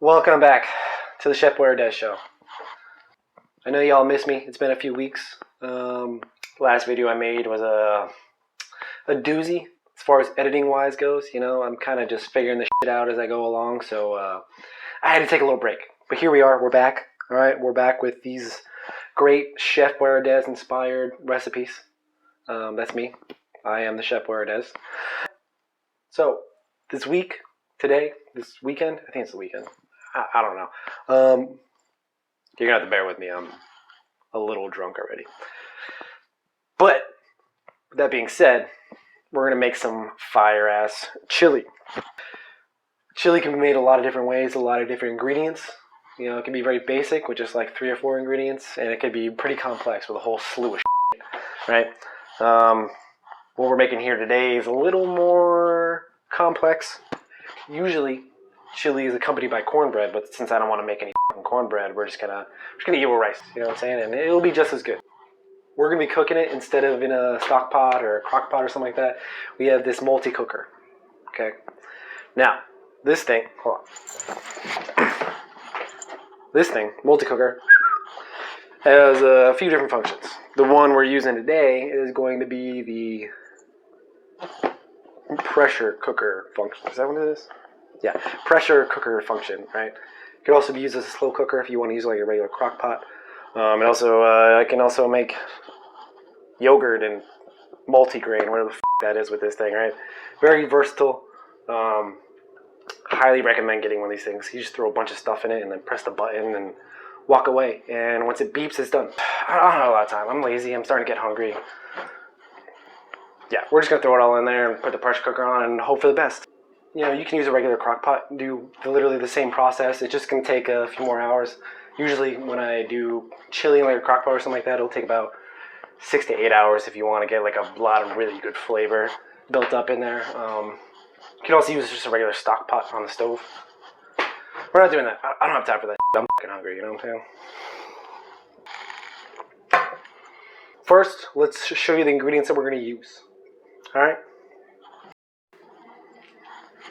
Welcome back to the CHEF BOI R DES show. I know y'all miss me. It's been a few weeks. Last video I made was a doozy as far as editing wise goes. You know, I'm kind of just figuring this shit out as I go along, so I had to take a little break. But here we are. We're back. All right, we're back with these great CHEF BOI R DES inspired recipes. That's me. I am the CHEF BOI R DES. So this week, today, this weekend, I think it's the weekend. I don't know. You're going to have to bear with me. I'm a little drunk already. But, with that being said, we're going to make some fire-ass chili. Chili can be made a lot of different ways, a lot of different ingredients. You know, it can be very basic with just like 3 or 4 ingredients, and it could be pretty complex with a whole slew of shit, right? What we're making here today is a little more complex. Usually, chili is accompanied by cornbread, but since I don't want to make any cornbread, we're just gonna eat it with rice. You know what I'm saying? And it'll be just as good. We're gonna be cooking it instead of in a stock pot or a crock pot or something like that. We have this multi-cooker. Okay. Now, this thing, hold on. This thing, multi-cooker, has a few different functions. The one we're using today is going to be the pressure cooker function. Is that what it is? Yeah, pressure cooker function, right? It can also be used as a slow cooker if you want to use like a regular crock pot. And also, I can also make yogurt and multi-grain, whatever the f that is with this thing, right? Very versatile. Highly recommend getting one of these things. You just throw a bunch of stuff in it and then press the button and walk away. And once it beeps, it's done. I don't have a lot of time. I'm lazy. I'm starting to get hungry. Yeah, we're just going to throw it all in there and put the pressure cooker on and hope for the best. You know, you can use a regular crock pot and do literally the same process. It's just going to take a few more hours. Usually when I do chili in like a crock pot or something like that, it'll take about 6 to 8 hours if you want to get like a lot of really good flavor built up in there. You can also use just a regular stock pot on the stove. We're not doing that. I don't have time for that. I'm fucking hungry, you know what I'm saying? First, let's show you the ingredients that we're going to use. Alright?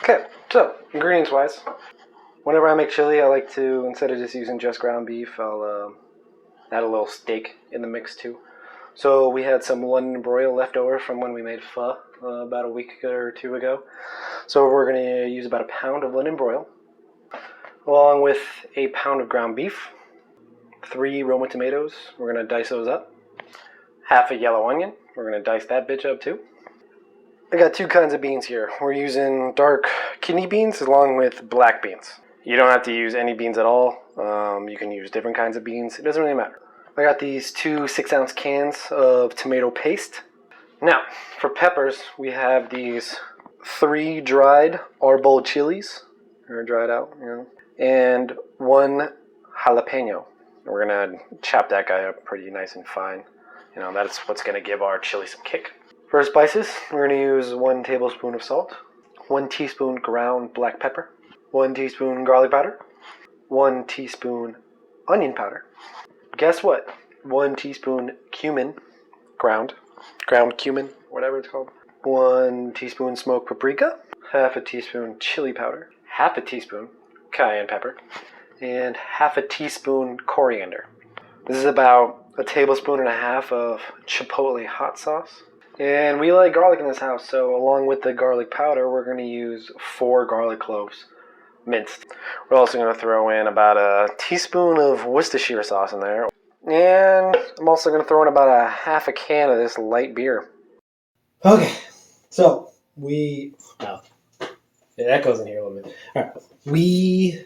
Okay, so, ingredients-wise, whenever I make chili, I like to, instead of just using just ground beef, I'll add a little steak in the mix too. So we had some London broil left over from when we made pho about a week or 2 ago. So we're going to use about 1 pound of London broil, along with 1 pound of ground beef, 3 Roma tomatoes, we're going to dice those up, half a yellow onion, we're going to dice that bitch up too. I got 2 kinds of beans here. We're using dark kidney beans along with black beans. You don't have to use any beans at all. You can use different kinds of beans. It doesn't really matter. I got these 2 6-ounce cans of tomato paste. Now, for peppers, we have these 3 dried arbol chilies. They're dried out, you know, and 1 jalapeno. We're going to chop that guy up pretty nice and fine. You know, that's what's going to give our chili some kick. For spices, we're going to use 1 tablespoon of salt, 1 teaspoon ground black pepper, 1 teaspoon garlic powder, 1 teaspoon onion powder. Guess what? 1 teaspoon cumin, ground cumin, whatever it's called. 1 teaspoon smoked paprika, half a teaspoon chili powder, half a teaspoon cayenne pepper, and half a teaspoon coriander. This is about 1.5 tablespoons of chipotle hot sauce. And we like garlic in this house, so along with the garlic powder, we're going to use 4 garlic cloves, minced. We're also going to throw in about 1 teaspoon of Worcestershire sauce in there. And I'm also going to throw in about 1/2 can of this light beer. Okay, so it echoes in here a little bit. All right, we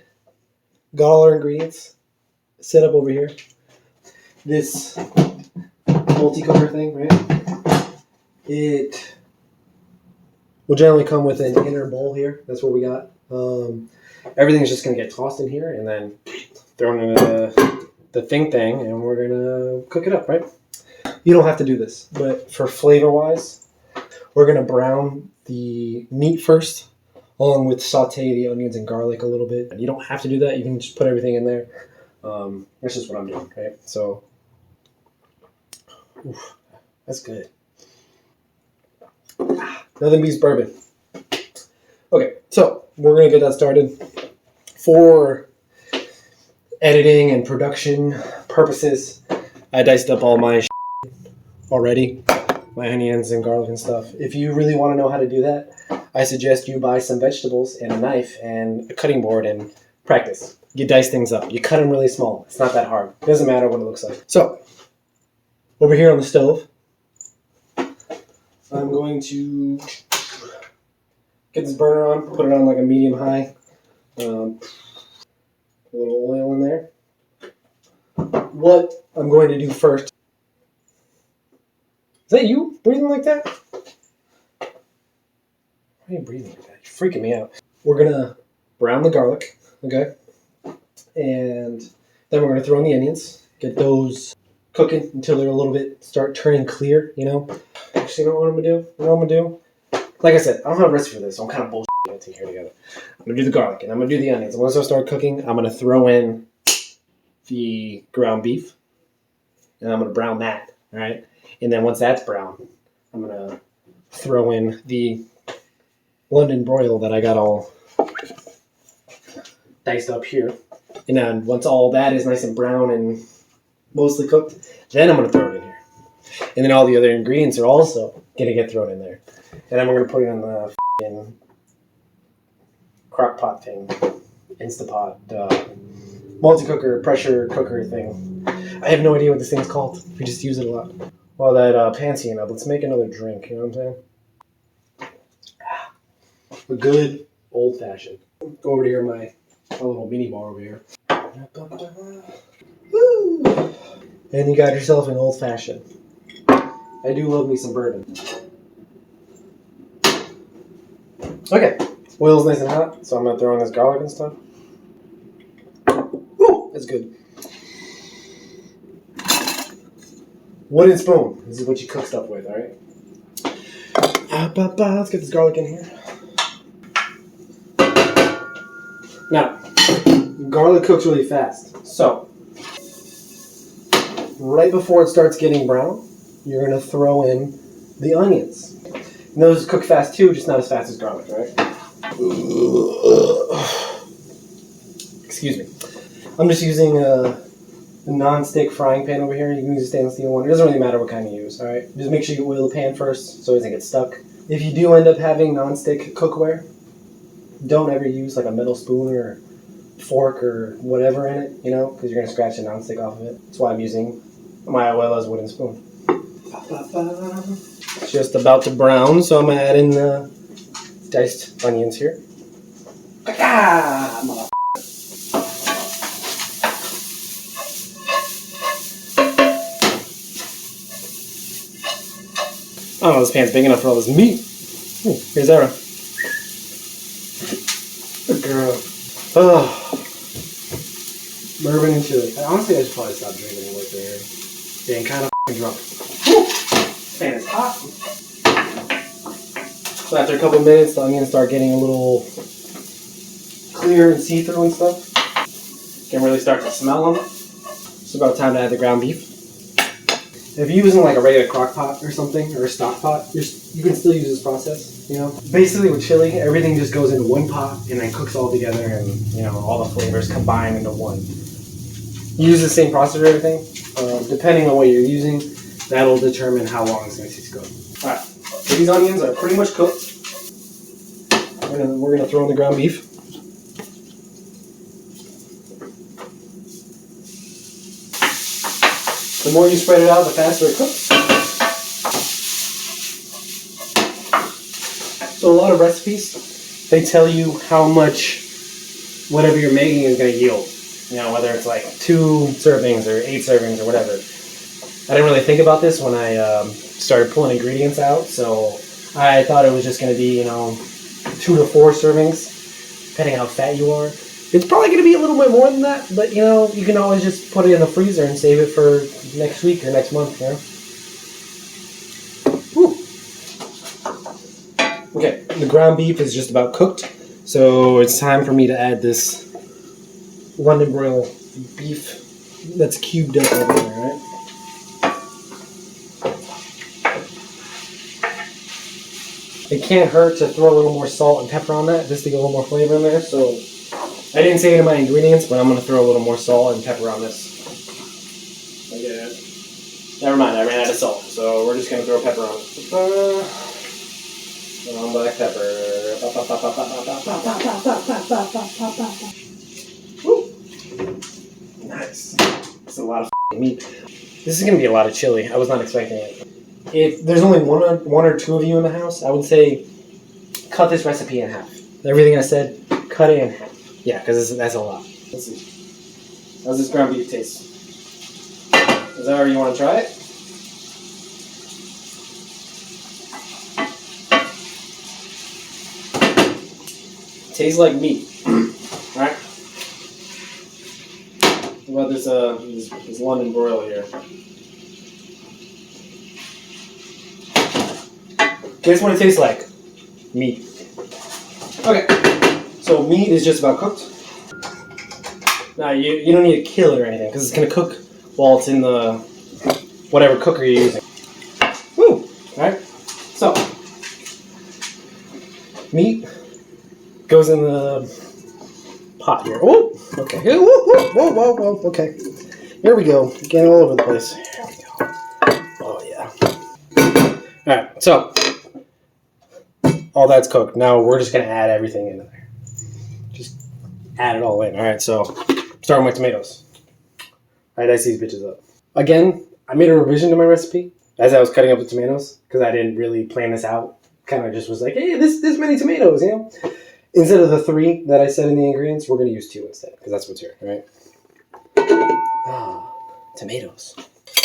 got all our ingredients set up over here. This multi-cooker thing, right? It will generally come with an inner bowl here. That's what we got. Everything's just going to get tossed in here and then thrown into the thing, and we're going to cook it up, right? You don't have to do this, but for flavor-wise, we're going to brown the meat first, along with saute the onions and garlic a little bit. You don't have to do that. You can just put everything in there. That's just what I'm doing, right? So, that's good. Nothing beats bourbon. Okay, so we're going to get that started. For editing and production purposes, I diced up all my already, my onions and garlic and stuff. If you really want to know how to do that, I suggest you buy some vegetables and a knife and a cutting board and practice. You dice things up. You cut them really small. It's not that hard. It doesn't matter what it looks like. So, over here on the stove, I'm going to get this burner on, put it on like a medium high. Put a little oil in there. What I'm going to do first. Is that you breathing like that? Why are you breathing like that? You're freaking me out. We're going to brown the garlic, okay? And then we're going to throw in the onions. Get those cooking until they're a little bit, start turning clear, you know? Actually, you know what I'm going to do? You know what I'm going to do? Like I said, I don't have a recipe for this, so I'm kind of bullshitting it here together. I'm going to do the garlic, and I'm going to do the onions. And once I start cooking, I'm going to throw in the ground beef, and I'm going to brown that, all right? And then once that's brown, I'm going to throw in the London broil that I got all diced up here. And then once all that is nice and brown and mostly cooked, then I'm going to throw it in here. And then all the other ingredients are also going to get thrown in there. And then we're going to put it in the f***ing crock pot thing, Instapot, multi-cooker, pressure cooker thing. I have no idea what this thing's called. We just use it a lot. While that pan's heating up, let's make another drink, you know what I'm saying? A good old-fashioned. Go over to here, my little mini bar over here. Woo! And you got yourself an old-fashioned. I do love me some bourbon. Okay, oil's nice and hot, so I'm going to throw in this garlic and stuff. Woo! That's good. Wooden spoon. This is what you cook stuff with, alright? Let's get this garlic in here. Now, garlic cooks really fast. So, right before it starts getting brown, you're going to throw in the onions. And those cook fast too, just not as fast as garlic, right? Excuse me. I'm just using a non-stick frying pan over here. You can use a stainless steel one. It doesn't really matter what kind you use, alright? Just make sure you oil the pan first so it doesn't get stuck. If you do end up having non-stick cookware, don't ever use like a metal spoon or fork or whatever in it, you know, because you're going to scratch the non-stick off of it. That's why I'm using my oil as a wooden spoon. It's just about to brown, so I'm going to add in the diced onions here. Ah, I don't know if this pan's big enough for all this meat. Ooh, here's Era. Good girl. Oh. Bourbon and chili. Honestly, I should probably stop drinking anymore today. Getting kind of drunk. Woo! This pan is hot. So after a couple of minutes, the onions start getting a little clear and see-through and stuff. Can really start to smell them. It's about time to add the ground beef. If you're using like a regular crock pot or something, or a stock pot, you can still use this process, you know? Basically with chili, everything just goes into one pot and then cooks all together and, you know, all the flavors combine into one. You use the same process for everything. Depending on what you're using, that'll determine how long it's going to take to cook. Alright, so these onions are pretty much cooked. We're gonna throw in the ground beef. The more you spread it out, the faster it cooks. So a lot of recipes, they tell you how much whatever you're making is going to yield. You know, whether it's like 2 servings or 8 servings or whatever. I didn't really think about this when I started pulling ingredients out, so I thought it was just going to be, you know, 2 to 4 servings, depending how fat you are. It's probably going to be a little bit more than that, but, you know, you can always just put it in the freezer and save it for next week or next month, you know? Whew. Okay, the ground beef is just about cooked, so it's time for me to add this London broil beef that's cubed up over there, right? It can't hurt to throw a little more salt and pepper on that just to get a little more flavor in there, so I didn't say it in my ingredients, but I'm going to throw a little more salt and pepper on this. Never mind, I ran out of salt, so we're just going to throw pepper on it. Black pepper. Woo. Nice. That's a lot of meat. This is going to be a lot of chili. I was not expecting it. If there's only one or two of you in the house, I would say cut this recipe in half. Everything I said, cut it in half. Yeah, because that's a lot. Let's see. How's this ground beef taste? Is that how you want to try it? Tastes like meat. Alright? What about this London broiler here? Guess what it tastes like? Meat. Okay. So meat is just about cooked. Now you don't need to kill it or anything because it's going to cook while it's in the whatever cooker you're using. Woo! Alright? So, meat goes in the pot here. Oh! Okay. Whoa, okay. Here we go. Getting all over the place. Here we go. Oh, yeah. Alright, so, all that's cooked. Now we're just going to add everything in there. Just add it all in. Alright, so, starting with tomatoes. I dice these bitches up. Again, I made a revision to my recipe as I was cutting up the tomatoes because I didn't really plan this out. Kind of just was like, hey, this many tomatoes, you know? Instead of the 3 that I said in the ingredients, we're going to use 2 instead because that's what's here, right? Ah, tomatoes.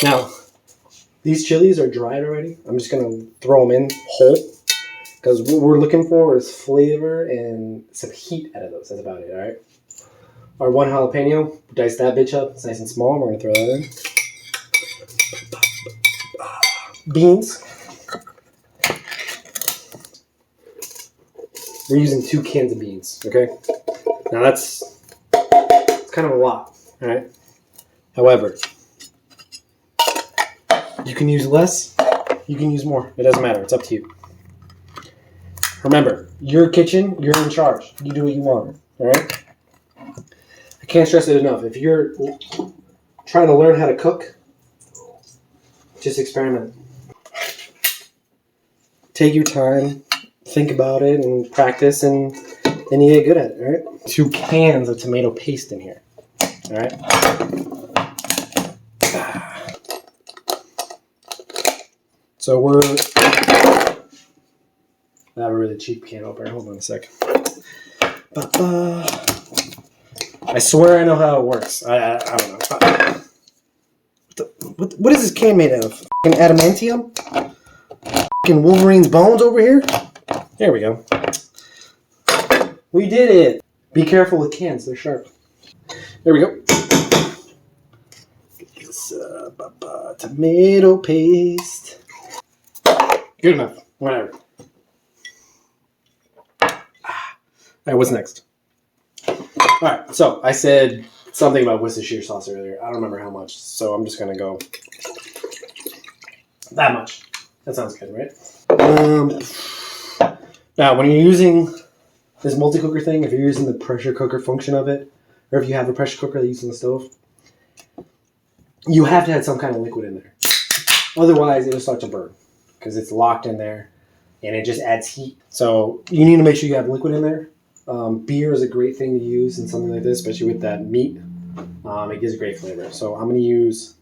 Now, these chilies are dried already. I'm just going to throw them in whole because what we're looking for is flavor and some heat out of those. That's about it, all right? Our 1 jalapeno, dice that bitch up. It's nice and small. We're going to throw that in. Beans. We're using 2 cans of beans, okay? Now it's kind of a lot, all right? However, you can use less, you can use more. It doesn't matter. It's up to you. Remember, your kitchen, you're in charge. You do what you want, all right? I can't stress it enough. If you're trying to learn how to cook, just experiment. Take your time. Think about it and practice, and then you get good at it, all right? 2 cans of tomato paste in here, all right? So we're... I have a really cheap can opener. Hold on a sec. I swear I know how it works. I don't know. What is this can made out of? Fucking adamantium? Fucking Wolverine's bones over here? There we go. We did it. Be careful with cans. They're sharp. There we go. Get this tomato paste. Good enough. Whatever. Alright, what's next? Alright, so I said something about Worcestershire sauce earlier. I don't remember how much, so I'm just going to go that much. That sounds good, right? Now, when you're using this multi-cooker thing, if you're using the pressure cooker function of it, or if you have a pressure cooker that you use on the stove, you have to have some kind of liquid in there. Otherwise, it'll start to burn because it's locked in there and it just adds heat. So you need to make sure you have liquid in there. Beer is a great thing to use in something like this, especially with that meat. It gives a great flavor. So I'm going to use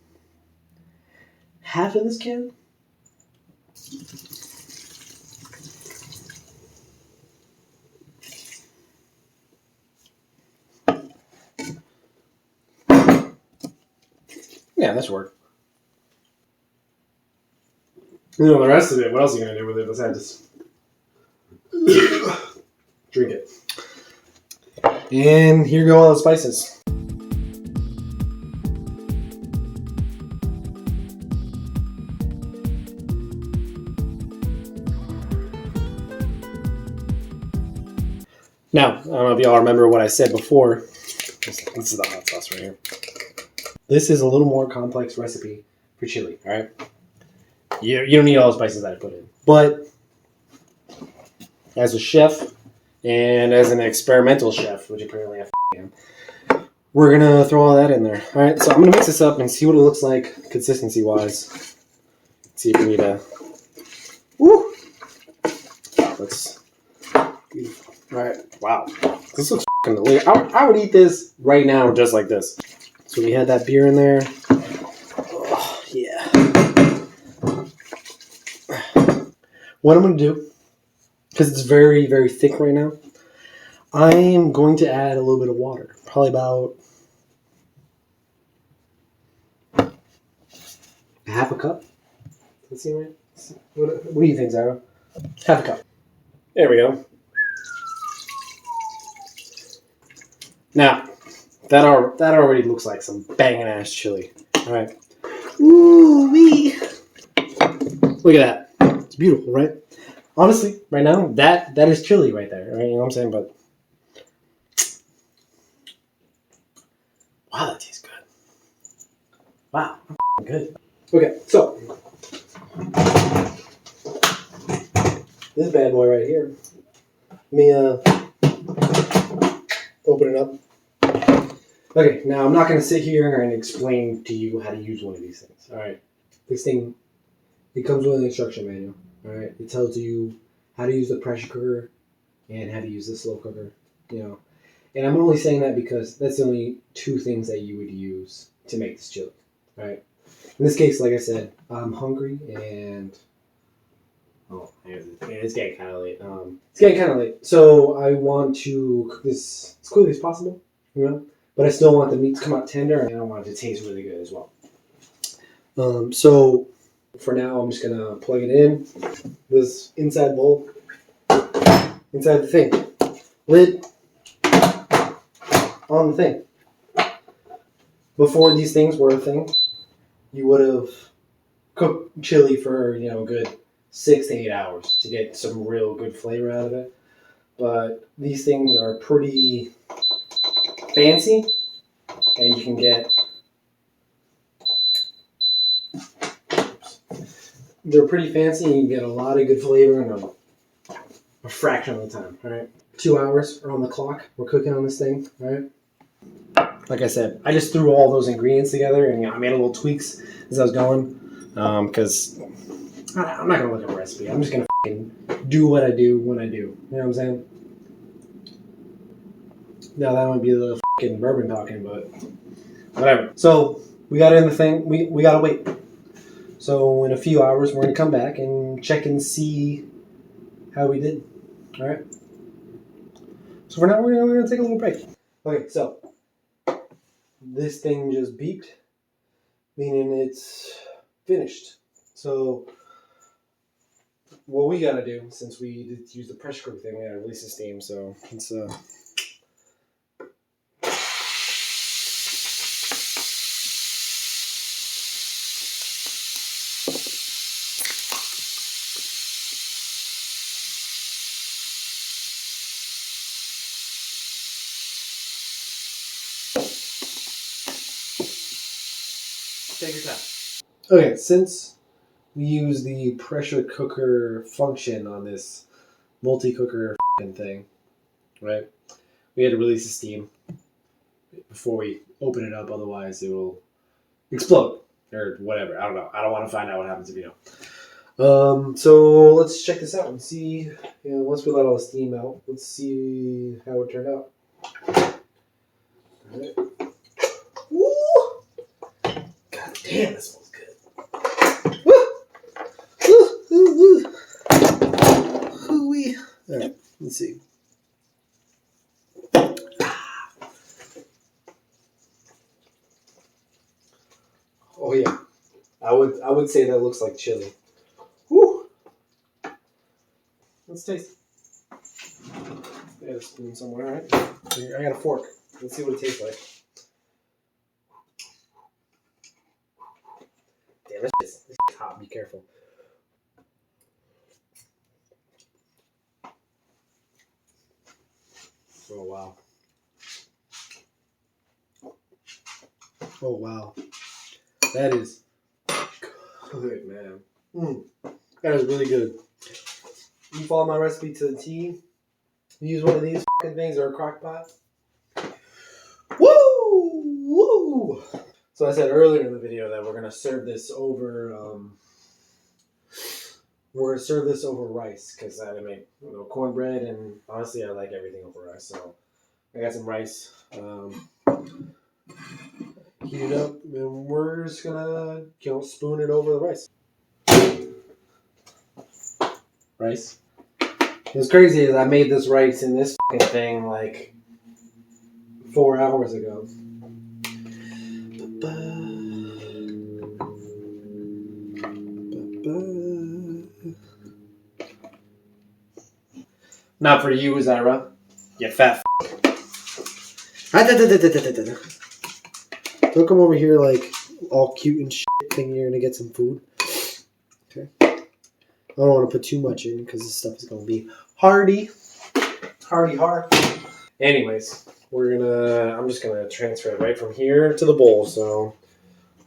half of this can. Yeah, that should work. You know, the rest of it, what else are you going to do with it besides just drink it? And here go all the spices. Now, I don't know if y'all remember what I said before. This is the hot sauce right here. This is a little more complex recipe for chili, all right? You don't need all the spices that I put in. But as a chef and as an experimental chef, which apparently I We're gonna throw all that in there. All right, so I'm gonna mix this up and see what it looks like consistency-wise. See if we need a. Woo! Let's. All right. Wow. This looks fucking delicious. I would eat this right now just like this. So we had that beer in there. Oh, yeah. What I'm gonna do, because it's very, very thick right now, I'm going to add a little bit of water. Probably about half a cup. Let's see, right? What do you think, Zara? Half a cup. There we go. Now, that already looks like some banging ass chili. All right. Ooh wee! Look at that. It's beautiful, right? Honestly, right now, that is chili right there. Right? You know what I'm saying? But wow, that tastes good. Wow, good. Okay, so this bad boy right here. Let me open it up. Okay, now I'm not going to sit here and explain to you how to use one of these things. All right, this thing, it comes with an instruction manual. All right, it tells you how to use the pressure cooker and how to use the slow cooker. You know, and I'm only saying that because that's the only two things that you would use to make this chili. All right. In this case, like I said, I'm hungry and it's getting kind of late. So I want to cook this as quickly as possible. You know. But I still want the meat to come out tender, and I want it to taste really good as well. So for now, I'm just gonna plug it in this inside bowl, inside the thing, lid on the thing. Before these things were a thing, you would have cooked chili for a good 6 to 8 hours to get some real good flavor out of it. But these things are pretty fancy, and you can get. They're pretty fancy, and you can get a lot of good flavor in a fraction of the time. All right, 2 hours are on the clock. We're cooking on this thing. All right. Like I said, I just threw all those ingredients together, and I made a little tweaks as I was going, because I'm not gonna look at a recipe. I'm just gonna do what I do when I do. You know what I'm saying? Now that might be the bourbon talking, but whatever. So we got it in the thing. We gotta wait. So in a few hours, we're gonna come back and check and see how we did. All right. So for now, we're gonna take a little break. Okay. So this thing just beeped, meaning it's finished. So what we gotta do, since we did use the pressure cooker thing, we gotta release the steam. So it's take your time. Okay, since we use the pressure cooker function on this multi-cooker thing, right? We had to release the steam before we open it up, otherwise it will explode or whatever. I don't know. I don't want to find out what happens if you don't. So let's check this out and see. Once we let all the steam out, let's see how it turned out. All right. Woo! God damn, this smells good. Hooey. All right, let's see. Oh yeah, I would say that looks like chili. Woo! Let's taste it. I got a spoon somewhere, right? I got a fork. Let's see what it tastes like. Damn, this is hot. Be careful. Oh wow. Oh wow. That is good, man. That is really good. You follow my recipe to the T. You use one of these things or a crock pot. Woo! Woo! So I said earlier in the video that we're gonna serve this over. We're gonna serve this over rice because I make cornbread, and honestly, I like everything over rice. So I got some rice. Heat it up, and we're just gonna spoon it over the rice. Rice. What's crazy is I made this rice in this fucking thing like 4 hours ago. Not for you, Zara. You fat Don't come over here like all cute and shit thinking you're gonna get some food. Okay. I don't want to put too much in because this stuff is gonna be hardy. Hardy hard. Anyways, I'm just gonna transfer it right from here to the bowl, so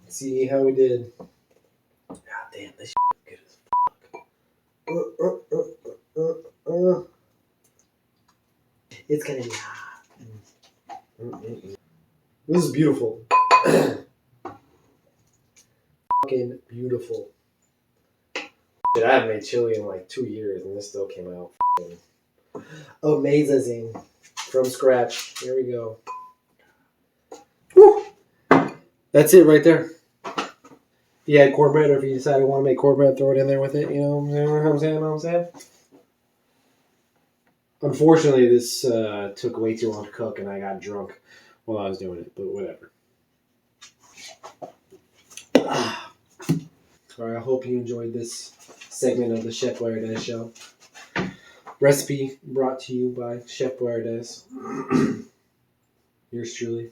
let's see how we did. God damn, this shit good as fuck. It's gonna be hot. This is beautiful. Fucking beautiful. Shit, I haven't made chili in like 2 years, and this still came out amazing. From scratch. Here we go. Woo! That's it right there. If you had cornbread, or if you decided to want to make cornbread, throw it in there with it. You know what I'm saying? Unfortunately, this took way too long to cook, and I got drunk while I was doing it, but whatever. Alright, I hope you enjoyed this segment of the Chef Boy R Des show. Recipe brought to you by Chef Boy R Des. Yours truly.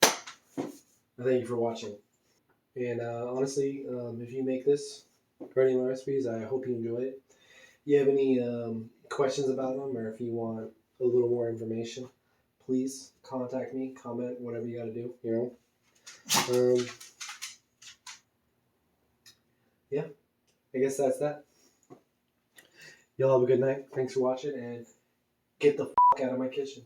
I thank you for watching. And honestly, if you make this or any of my recipes, I hope you enjoy it. If you have any questions about them, or if you want a little more information, please contact me, comment, whatever you got to do, yeah, I guess that's that. Y'all have a good night. Thanks for watching, and get the fuck out of my kitchen.